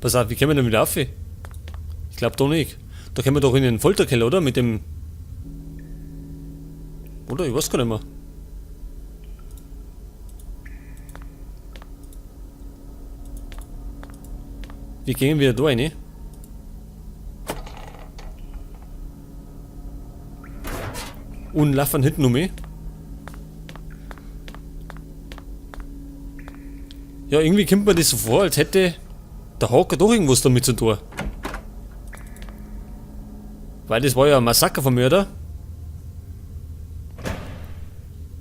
Pass auf, wie können wir denn wieder rauf? Ich glaube doch nicht. Da können wir doch in den Folterkeller, oder? Mit dem... Oder? Ich weiß gar nicht mehr. Wie gehen wir da rein? Und laufen hinten um mich. Ja, irgendwie kommt mir das so vor, als hätte der Hacker doch irgendwas damit zu tun. Weil das war ja ein Massaker vom Mörder.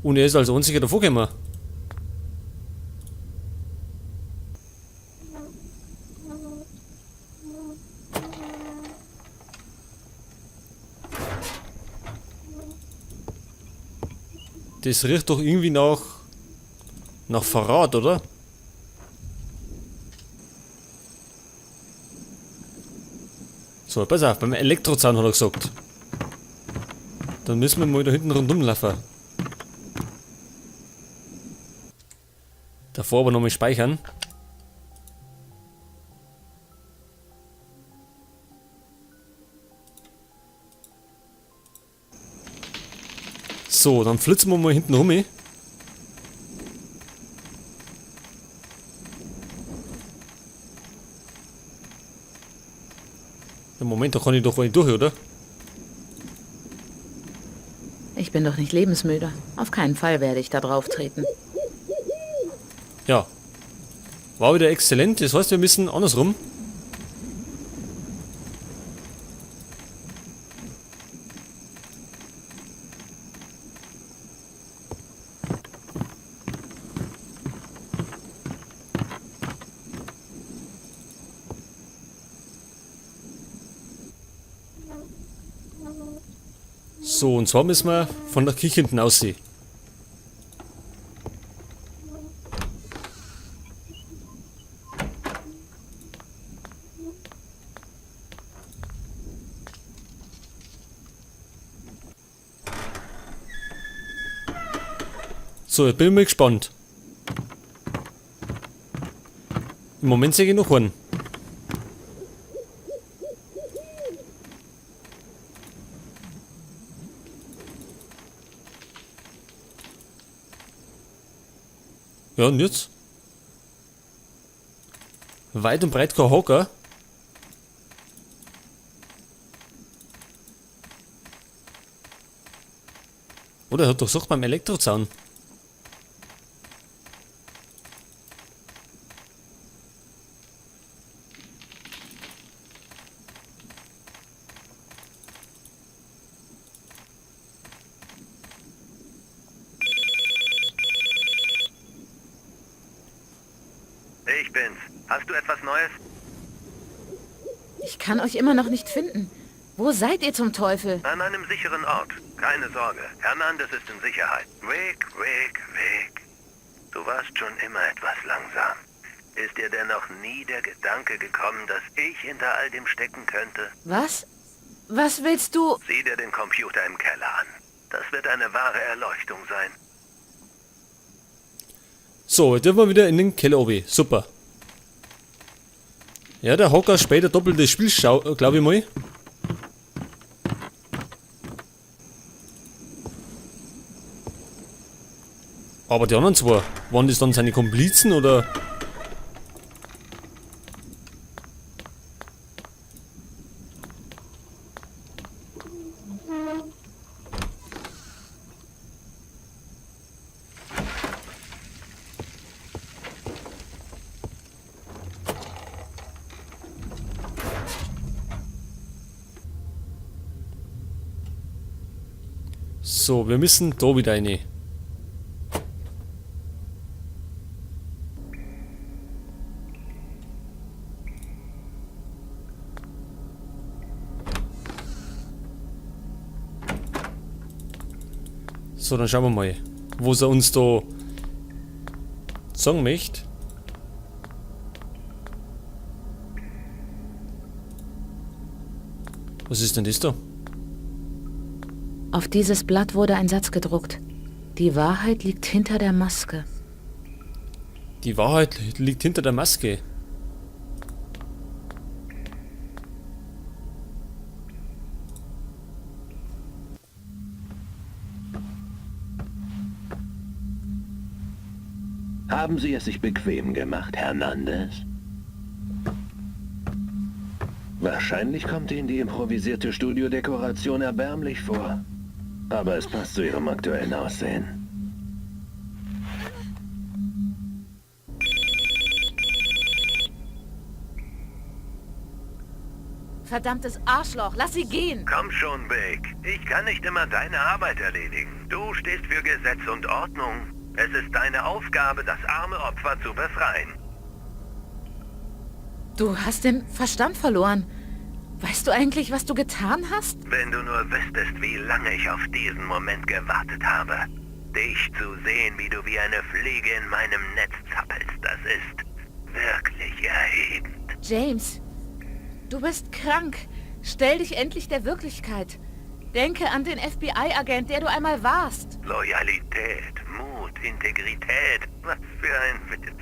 Und er ist als einziger davor gekommen. Das riecht doch irgendwie nach Verrat, oder? So, pass auf, beim Elektrozahn hat er gesagt. Dann müssen wir mal da hinten rundum laufen. Davor aber nochmal speichern. So, dann flitzen wir mal hinten rum. Im Moment, da kann ich doch wohl nicht durch, oder? Ich bin doch nicht lebensmüde. Auf keinen Fall werde ich da drauf treten. Ja. War wieder exzellent. Das heißt, wir müssen andersrum. So, und zwar müssen wir von der Küche hinten aussehen. So, jetzt bin ich mal gespannt. Im Moment sehe ich noch einen. Ja, und jetzt? Weit und breit kein Hocker. Oder er hat doch gesagt beim Elektrozaun. Ich bin's. Hast du etwas Neues? Ich kann euch immer noch nicht finden. Wo seid ihr zum Teufel? An einem sicheren Ort. Keine Sorge. Hernandez ist in Sicherheit. Rick. Du warst schon immer etwas langsam. Ist dir denn noch nie der Gedanke gekommen, dass ich hinter all dem stecken könnte? Was? Was willst du? Sieh dir den Computer im Keller an. Das wird eine wahre Erleuchtung sein. So, jetzt dürfen wir wieder in den Keller oben. Super. Ja, der Hocker später doppeltes Spiel, glaube ich mal. Aber die anderen zwei, waren das dann seine Komplizen oder? So, wir müssen da wieder rein. So, dann schauen wir mal, wo sie uns da sagen möchte. Was ist denn das da? Auf dieses Blatt wurde ein Satz gedruckt. Die Wahrheit liegt hinter der Maske. Die Wahrheit liegt hinter der Maske. Haben Sie es sich bequem gemacht, Hernandez? Wahrscheinlich kommt Ihnen die improvisierte Studiodekoration erbärmlich vor. Aber es passt zu Ihrem aktuellen Aussehen. Verdammtes Arschloch, lass sie gehen! Komm schon, Vic. Ich kann nicht immer deine Arbeit erledigen. Du stehst für Gesetz und Ordnung. Es ist deine Aufgabe, das arme Opfer zu befreien. Du hast den Verstand verloren. Weißt du eigentlich, was du getan hast? Wenn du nur wüsstest, wie lange ich auf diesen Moment gewartet habe. Dich zu sehen, wie du wie eine Fliege in meinem Netz zappelst, das ist wirklich erhebend. James, du bist krank. Stell dich endlich der Wirklichkeit. Denke an den FBI-Agent, der du einmal warst. Loyalität, Mut, Integrität. Was für ein Witz.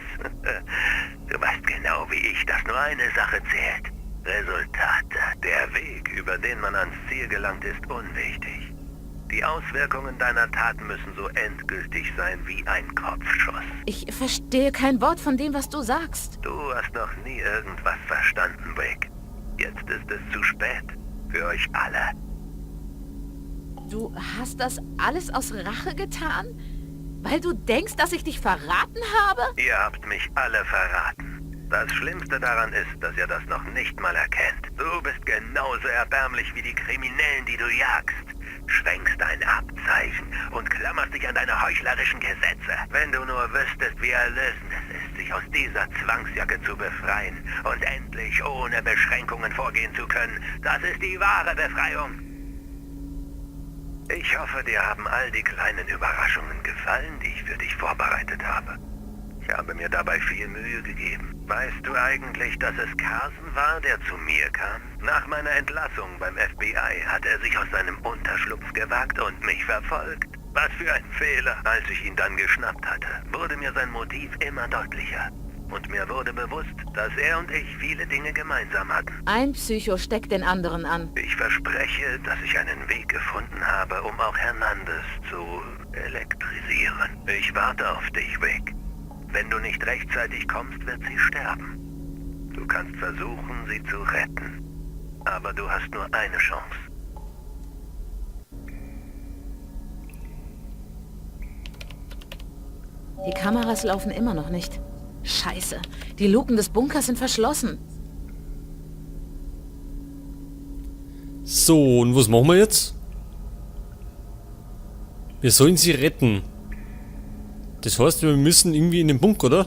Du weißt genau wie ich, dass nur eine Sache zählt. Resultate. Der Weg, über den man ans Ziel gelangt, ist unwichtig. Die Auswirkungen deiner Taten müssen so endgültig sein wie ein Kopfschuss. Ich verstehe kein Wort von dem, was du sagst. Du hast noch nie irgendwas verstanden, Vic. Jetzt ist es zu spät. Für euch alle. Du hast das alles aus Rache getan? Weil du denkst, dass ich dich verraten habe? Ihr habt mich alle verraten. Das Schlimmste daran ist, dass ihr das noch nicht mal erkennt. Du bist genauso erbärmlich wie die Kriminellen, die du jagst. Schwenkst ein Abzeichen und klammerst dich an deine heuchlerischen Gesetze. Wenn du nur wüsstest, wie erlösend es ist, sich aus dieser Zwangsjacke zu befreien und endlich ohne Beschränkungen vorgehen zu können, das ist die wahre Befreiung. Ich hoffe, dir haben all die kleinen Überraschungen gefallen, die ich für dich vorbereitet habe. Ich habe mir dabei viel Mühe gegeben. Weißt du eigentlich, dass es Carson war, der zu mir kam? Nach meiner Entlassung beim FBI hat er sich aus seinem Unterschlupf gewagt und mich verfolgt. Was für ein Fehler. Als ich ihn dann geschnappt hatte, wurde mir sein Motiv immer deutlicher. Und mir wurde bewusst, dass er und ich viele Dinge gemeinsam hatten. Ein Psycho steckt den anderen an. Ich verspreche, dass ich einen Weg gefunden habe, um auch Hernandez zu elektrisieren. Ich warte auf dich, Vic. Wenn du nicht rechtzeitig kommst, wird sie sterben. Du kannst versuchen, sie zu retten. Aber du hast nur eine Chance. Die Kameras laufen immer noch nicht. Scheiße, die Luken des Bunkers sind verschlossen. So, und was machen wir jetzt? Wir sollen sie retten. Das heißt, wir müssen irgendwie in den Bunker, oder?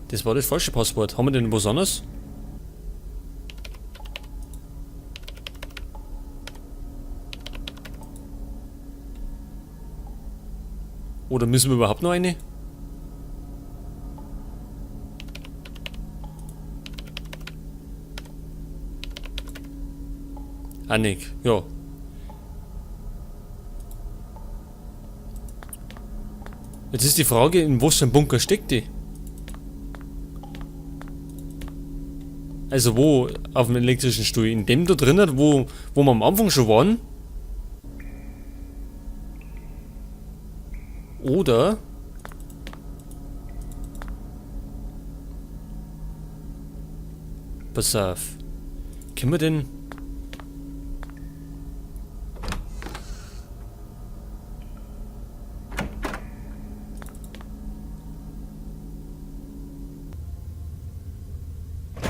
Das war das falsche Passwort. Haben wir denn was anderes? Oder müssen wir überhaupt noch eine? Annik, ja. Jetzt ist die Frage, in was für einem Bunker steckt die? Also wo auf dem elektrischen Stuhl? In dem da drinnen, wo wir am Anfang schon waren? Oder pass auf. Können wir denn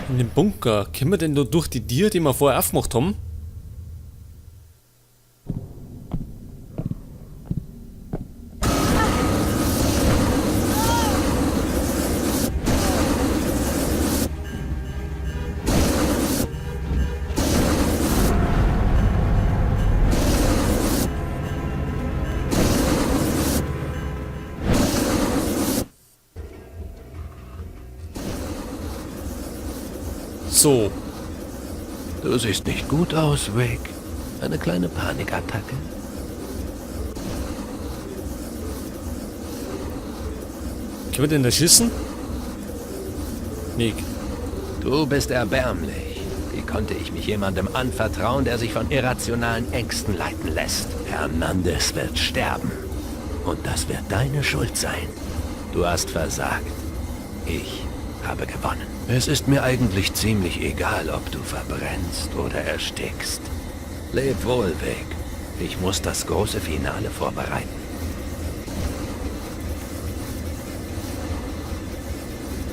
in den Bunker, können wir denn da durch die Tür, die wir vorher aufgemacht haben? So. Du siehst nicht gut aus, Vic. Eine kleine Panikattacke. Können wir den da schießen? Nick. Du bist erbärmlich. Wie konnte ich mich jemandem anvertrauen, der sich von irrationalen Ängsten leiten lässt? Hernandez wird sterben. Und das wird deine Schuld sein. Du hast versagt. Ich habe gewonnen. Es ist mir eigentlich ziemlich egal, ob du verbrennst oder erstickst. Leb wohl, Vic. Ich muss das große Finale vorbereiten.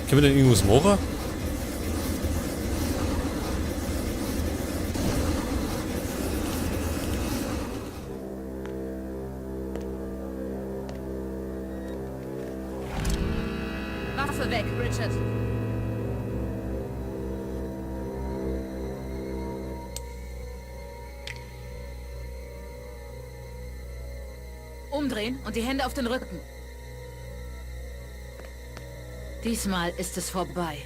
Können wir denn irgendwas machen? Waffe weg, Richard. Umdrehen und die Hände auf den Rücken. Diesmal ist es vorbei.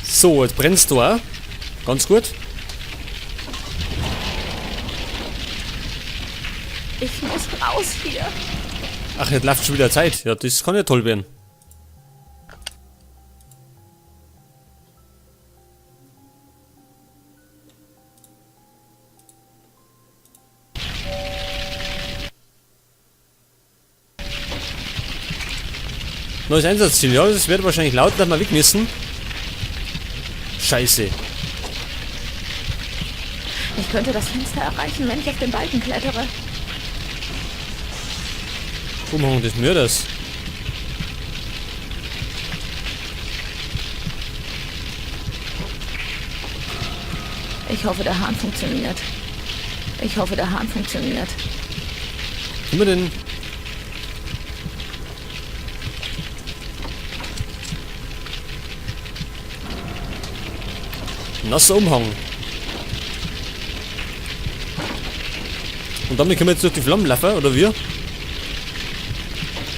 So, jetzt brennst du auch. Ganz gut. Ich muss raus hier. Ach, jetzt läuft schon wieder Zeit. Ja, das kann ja toll werden. Neues Einsatzziel. Ja, das wird wahrscheinlich laut, dass wir weg müssen. Scheiße. Ich könnte das Fenster erreichen, wenn ich auf den Balken klettere. Umhang des Mörders. Ich hoffe, der Hahn funktioniert. Ich hoffe, der Hahn funktioniert. Können wir denn... Nasser Umhang. Und damit können wir jetzt durch die Flammen laufen, oder wir?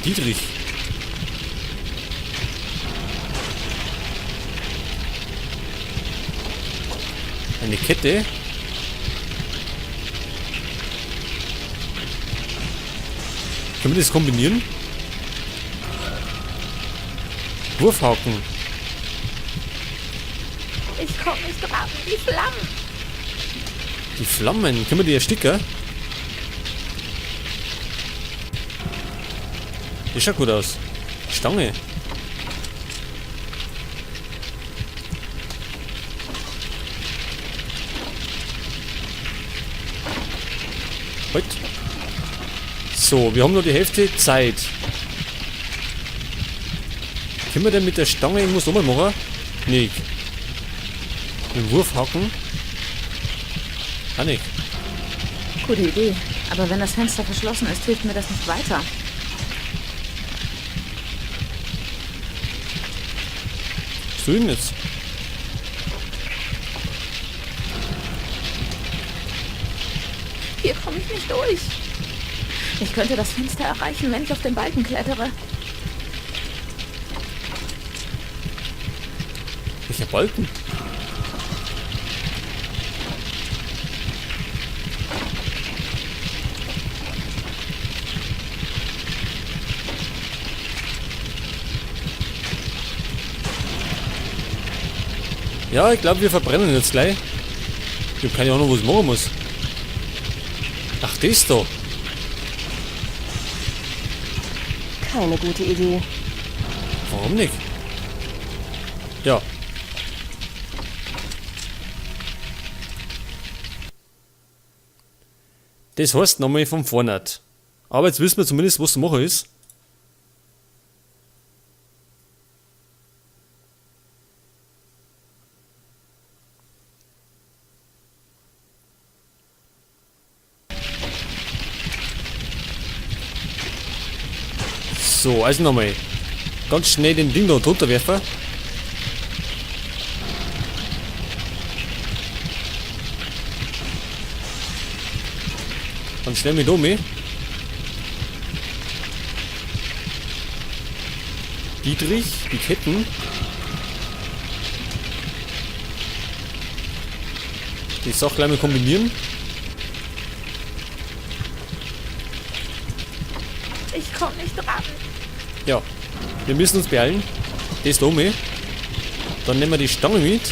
Dietrich. Eine Kette. Können wir das kombinieren? Wurfhaken. Ich komme nicht dran. Die Flammen. Die Flammen. Können wir die ersticken? Die schaut gut aus. Stange. Halt. So, wir haben nur die Hälfte Zeit. Können wir denn mit der Stange irgendwas nochmal machen? Nee. Den Wurfhaken? Ah, nicht. Gute Idee. Aber wenn das Fenster verschlossen ist, hilft mir das nicht weiter. Was tust du denn jetzt? Hier komme ich nicht durch. Ich könnte das Fenster erreichen, wenn ich auf den Balken klettere. Welcher Balken? Ja, ich glaube, wir verbrennen jetzt gleich. Ich habe keine Ahnung, was ich machen muss. Ach, das da. Keine gute Idee. Warum nicht? Ja. Das heißt nochmal von vorne. Aber jetzt wissen wir zumindest, was zu machen ist. So, also nochmal. Ganz schnell den Ding da drunter werfen. Dann schnell mit um. Dietrich, die Ketten. Die Sache gleich mal kombinieren. Ich komme nicht ran. Ja, wir müssen uns beeilen. Das da oben. Dann nehmen wir die Stange mit.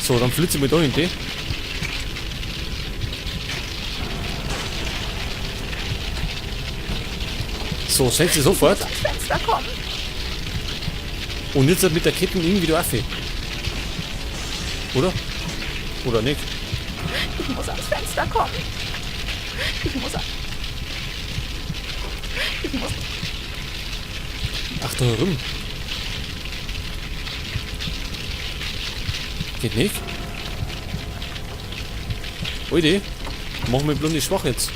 So, dann flitzen wir da hinten. So, setzt sie sofort. Ans Fenster kommen. Und jetzt mit der Kette irgendwie da auf. Oder? Oder nicht? Ich muss ans Fenster kommen. Ich muss... Ach, da herum. Geht nicht? Oide, machen wir bloß nicht schwach jetzt.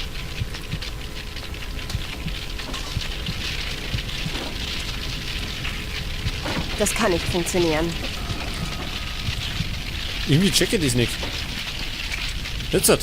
Das kann nicht funktionieren. Irgendwie checke ich das nicht. Jetzt hat.